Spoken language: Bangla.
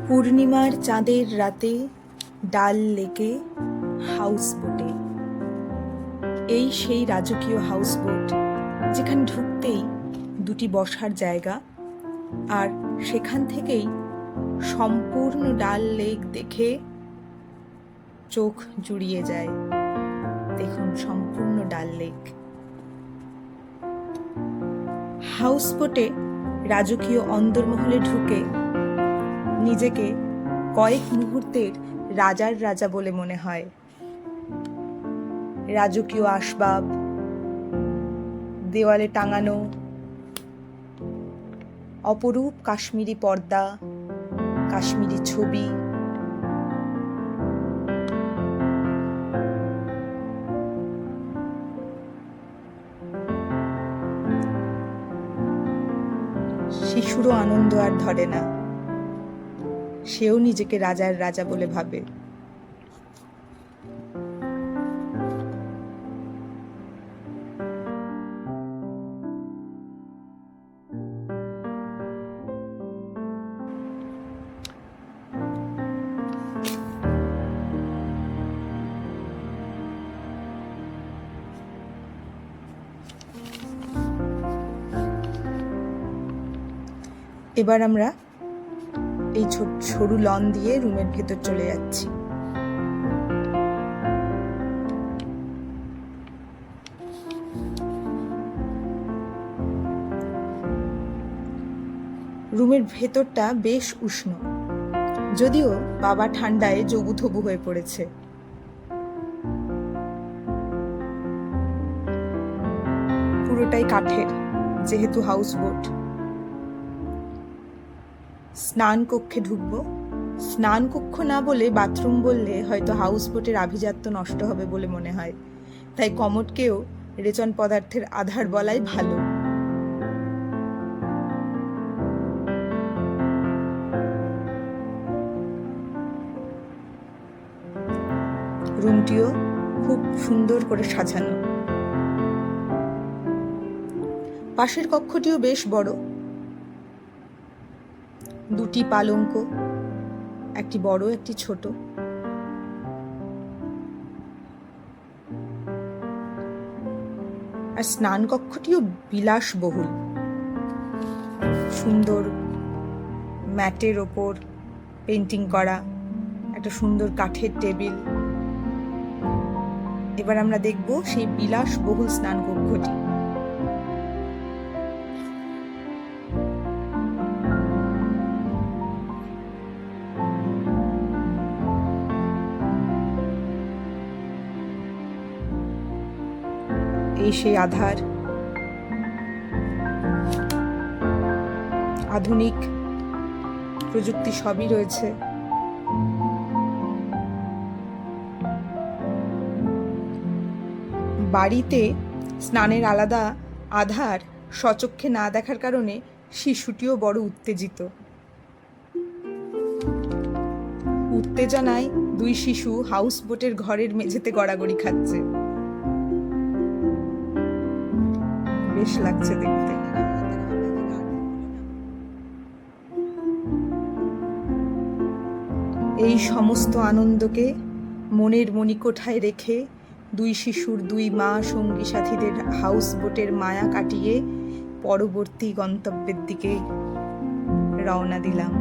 পূর্ণিমার চাঁদের রাতে ডাল লেকে হাউসবোটে। এই সেই রাজকীয় হাউসবোট যেখানে ঢুকতেই দুটি বসার জায়গা, আর সেখান থেকেই সম্পূর্ণ ডাল লেক দেখে চোখ জুড়িয়ে যায়। দেখুন সম্পূর্ণ ডাল লেক। হাউসবোটে রাজকীয় অন্দরমহলে ঢুকে নিজেকে কয়েক মুহূর্তের রাজার রাজা বলে মনে হয়। রাজকীয় আসবাব, দেওয়ালে টাঙানো অপরূপ কাশ্মীরি পর্দা, কাশ্মীরি ছবি, শিশুরও আনন্দ আর ধরে না, সেও নিজেকে রাজার রাজা বলে ভাবে। এবার আমরা এই সরু লন দিয়ে রুমের ভেতর চলে যাচ্ছি। রুমের ভেতরটা বেশ উষ্ণ, যদিও বাবা ঠান্ডায় জবুথবু হয়ে পড়েছে। পুরোটাই কাঠের, যেহেতু হাউসবোট। স্নান কক্ষে ঢুকবো। স্নান কক্ষ না বলে বাথরুম বললে হয়তো হাউসবোটের আভিজাত্য নষ্ট হবে বলে মনে হয়, তাই কমোডকেও রেচন পদার্থের আধার বলাই ভালো। রুমটিও খুব সুন্দর করে সাজানো। পাশের কক্ষটিও বেশ বড়, দুটি পালঙ্ক, একটি বড় একটি ছোট। আর স্নান কক্ষটিও বিলাসবহুল, সুন্দর ম্যাটের ওপর পেন্টিং করা, একটা সুন্দর কাঠের টেবিল। এবার আমরা দেখব সেই বিলাসবহুল স্নান কক্ষটি। এই সেই আধার, আধুনিক প্রযুক্তি সবই রয়েছে। বাড়িতে স্নানের আলাদা আধার স্বচক্ষে না দেখার কারণে শিশুটিও বড় উত্তেজিত। উত্তেজনায় দুই শিশু হাউসবোটের ঘরের মেঝেতে গড়াগড়ি খাচ্ছে। বেশ লাগছে দেখতে। এই সমস্ত আনন্দকে মনের মণিকোঠায় রেখে দুই শিশুর দুই মা সঙ্গী সাথীদের হাউসবোটের মায়া কাটিয়ে পরবর্তী গন্তব্যের দিকে রওনা দিলাম।